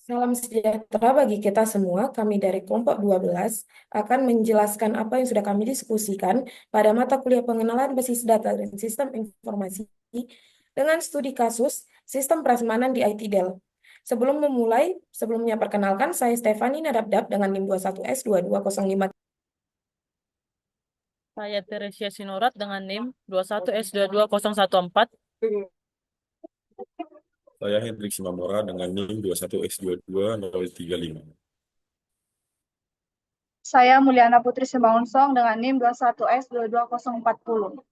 Salam sejahtera bagi kita semua. Kami dari kelompok 12 akan menjelaskan apa yang sudah kami diskusikan pada mata kuliah pengenalan basis data dan sistem informasi dengan studi kasus sistem prasmanan di IT Del. Sebelum memulai, sebelumnya perkenalkan saya Stefani Nadabdab dengan NIM 21S2205. Saya Teresia Sinurat dengan NIM 21S22014. Saya Hendrik Simamora dengan NIM 21X22035. Saya Mulyana Putri Simangunsong dengan NIM 21S22040.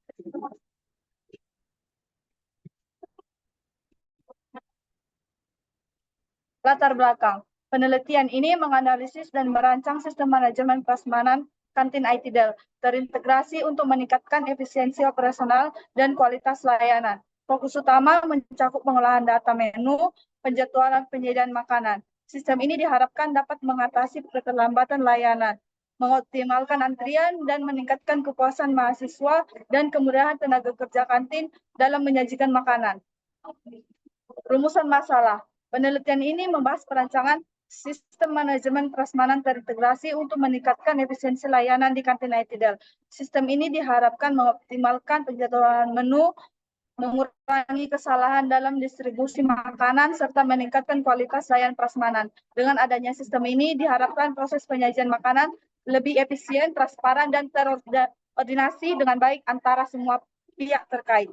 Latar belakang. Penelitian ini menganalisis dan merancang sistem manajemen prasmanan kantin IT Del, terintegrasi untuk meningkatkan efisiensi operasional dan kualitas layanan. Fokus utama mencakup pengolahan data menu, penjadwalan penyediaan makanan. Sistem ini diharapkan dapat mengatasi keterlambatan layanan, mengoptimalkan antrian, dan meningkatkan kepuasan mahasiswa dan kemudahan tenaga kerja kantin dalam menyajikan makanan. Rumusan masalah. Penelitian ini membahas perancangan sistem manajemen prasmanan terintegrasi untuk meningkatkan efisiensi layanan di kantin IT Del. Sistem ini diharapkan mengoptimalkan penjadwalan menu, mengurangi kesalahan dalam distribusi makanan, serta meningkatkan kualitas layanan prasmanan. Dengan adanya sistem ini, diharapkan proses penyajian makanan lebih efisien, transparan, dan terkoordinasi dengan baik antara semua pihak terkait.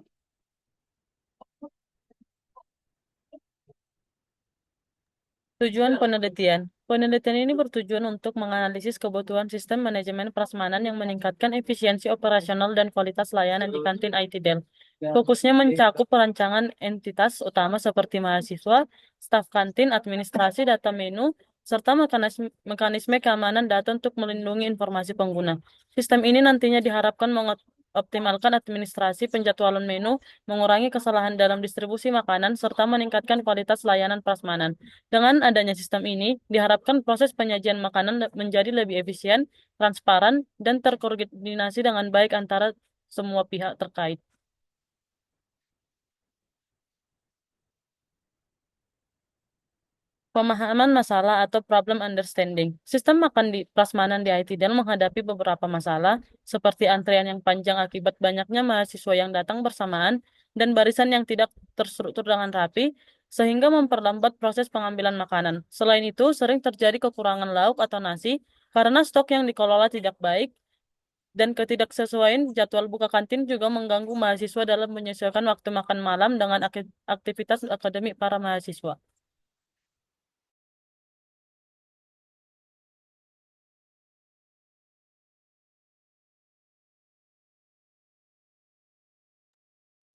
Tujuan penelitian. Penelitian ini bertujuan untuk menganalisis kebutuhan sistem manajemen prasmanan yang meningkatkan efisiensi operasional dan kualitas layanan di kantin IT Del. Fokusnya mencakup perancangan entitas utama seperti mahasiswa, staf kantin, administrasi, data menu, serta mekanisme keamanan data untuk melindungi informasi pengguna. Sistem ini nantinya diharapkan mengoptimalkan administrasi penjadwalan menu, mengurangi kesalahan dalam distribusi makanan, serta meningkatkan kualitas layanan prasmanan. Dengan adanya sistem ini, diharapkan proses penyajian makanan menjadi lebih efisien, transparan, dan terkoordinasi dengan baik antara semua pihak terkait. Pemahaman masalah atau problem understanding. Sistem makan di prasmanan di IT Del menghadapi beberapa masalah, seperti antrian yang panjang akibat banyaknya mahasiswa yang datang bersamaan dan barisan yang tidak terstruktur dengan rapi, sehingga memperlambat proses pengambilan makanan. Selain itu, sering terjadi kekurangan lauk atau nasi karena stok yang dikelola tidak baik, dan ketidaksesuaian jadwal buka kantin juga mengganggu mahasiswa dalam menyesuaikan waktu makan malam dengan aktivitas akademik para mahasiswa.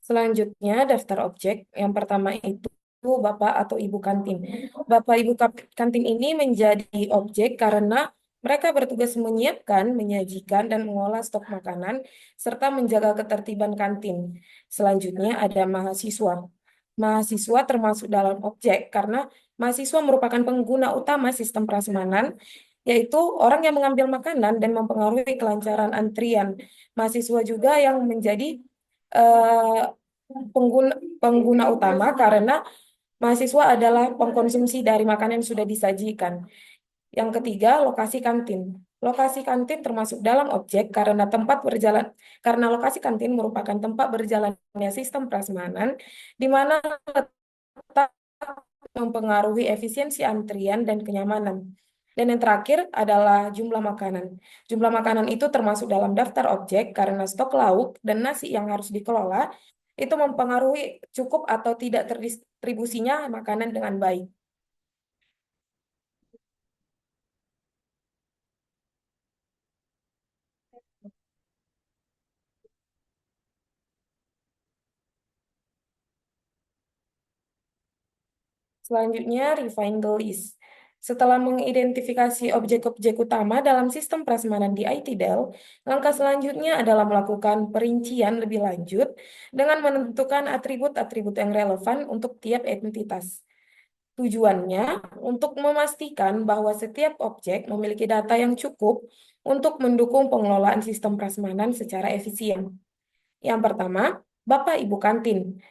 Selanjutnya, daftar objek. Yang pertama itu Bapak atau Ibu kantin. Bapak Ibu kantin ini menjadi objek karena mereka bertugas menyiapkan, menyajikan, dan mengolah stok makanan, serta menjaga ketertiban kantin. Selanjutnya ada mahasiswa. Mahasiswa termasuk dalam objek karena mahasiswa merupakan pengguna utama sistem prasmanan, yaitu orang yang mengambil makanan dan mempengaruhi kelancaran antrian. Mahasiswa juga yang menjadi eh, pengguna, pengguna utama karena mahasiswa adalah pengkonsumsi dari makanan yang sudah disajikan. Yang ketiga, lokasi kantin. Lokasi kantin termasuk dalam objek karena lokasi kantin merupakan tempat berjalannya sistem prasmanan di mana letak mempengaruhi efisiensi antrian dan kenyamanan. Dan yang terakhir adalah jumlah makanan. Jumlah makanan itu termasuk dalam daftar objek karena stok lauk dan nasi yang harus dikelola itu mempengaruhi cukup atau tidak terdistribusinya makanan dengan baik. Selanjutnya, refine the list. Setelah mengidentifikasi objek-objek utama dalam sistem prasmanan di IT Del, langkah selanjutnya adalah melakukan perincian lebih lanjut dengan menentukan atribut-atribut yang relevan untuk tiap entitas. Tujuannya untuk memastikan bahwa setiap objek memiliki data yang cukup untuk mendukung pengelolaan sistem prasmanan secara efisien. Yang pertama, Bapak Ibu kantin.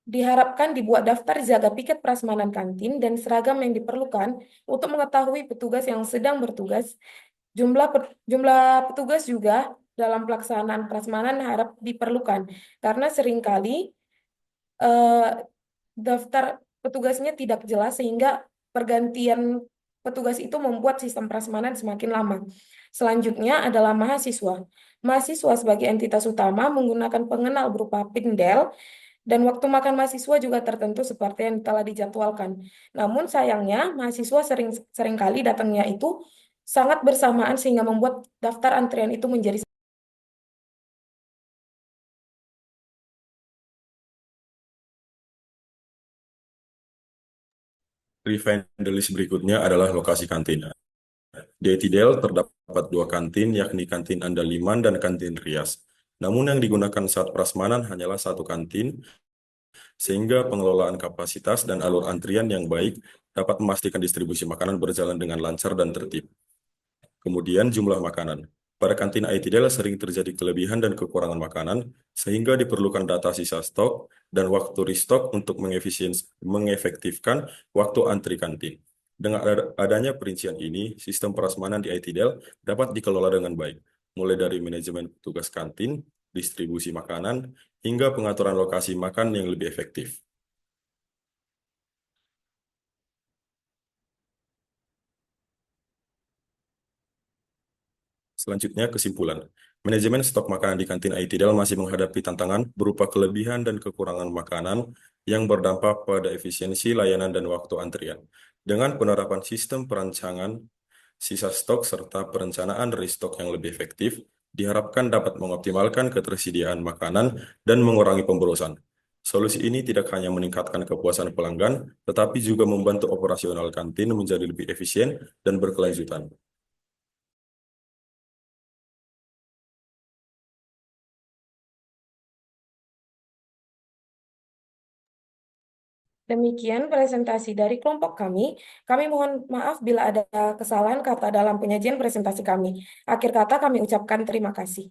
Diharapkan dibuat daftar jaga piket prasmanan kantin dan seragam yang diperlukan untuk mengetahui petugas yang sedang bertugas. Jumlah petugas juga dalam pelaksanaan prasmanan harap diperlukan karena seringkali eh, daftar petugasnya tidak jelas sehingga pergantian petugas itu membuat sistem prasmanan semakin lama. Selanjutnya adalah mahasiswa. Mahasiswa sebagai entitas utama menggunakan pengenal berupa PINDEL dan waktu makan mahasiswa juga tertentu seperti yang telah dijadwalkan. Namun sayangnya mahasiswa seringkali datangnya itu sangat bersamaan sehingga membuat daftar antrian itu menjadi Refine the list berikutnya adalah lokasi kantin. Di Etidel terdapat dua kantin, yakni kantin Andaliman dan kantin Rias. Namun yang digunakan saat prasmanan hanyalah satu kantin, sehingga pengelolaan kapasitas dan alur antrian yang baik dapat memastikan distribusi makanan berjalan dengan lancar dan tertib. Kemudian jumlah makanan. Pada kantin Aitidel sering terjadi kelebihan dan kekurangan makanan, sehingga diperlukan data sisa stok dan waktu restock untuk mengefektifkan waktu antri kantin. Dengan adanya perincian ini, sistem prasmanan di Aitidel dapat dikelola dengan baik, mulai dari manajemen petugas kantin, distribusi makanan, hingga pengaturan lokasi makan yang lebih efektif. Selanjutnya, kesimpulan. Manajemen stok makanan di kantin Aitidal masih menghadapi tantangan berupa kelebihan dan kekurangan makanan yang berdampak pada efisiensi layanan dan waktu antrian. Dengan penerapan sistem perancangan, sisa stok, serta perencanaan restock yang lebih efektif, diharapkan dapat mengoptimalkan ketersediaan makanan dan mengurangi pemborosan. Solusi ini tidak hanya meningkatkan kepuasan pelanggan, tetapi juga membantu operasional kantin menjadi lebih efisien dan berkelanjutan. Demikian presentasi dari kelompok kami. Kami mohon maaf bila ada kesalahan kata dalam penyajian presentasi kami. Akhir kata kami ucapkan terima kasih.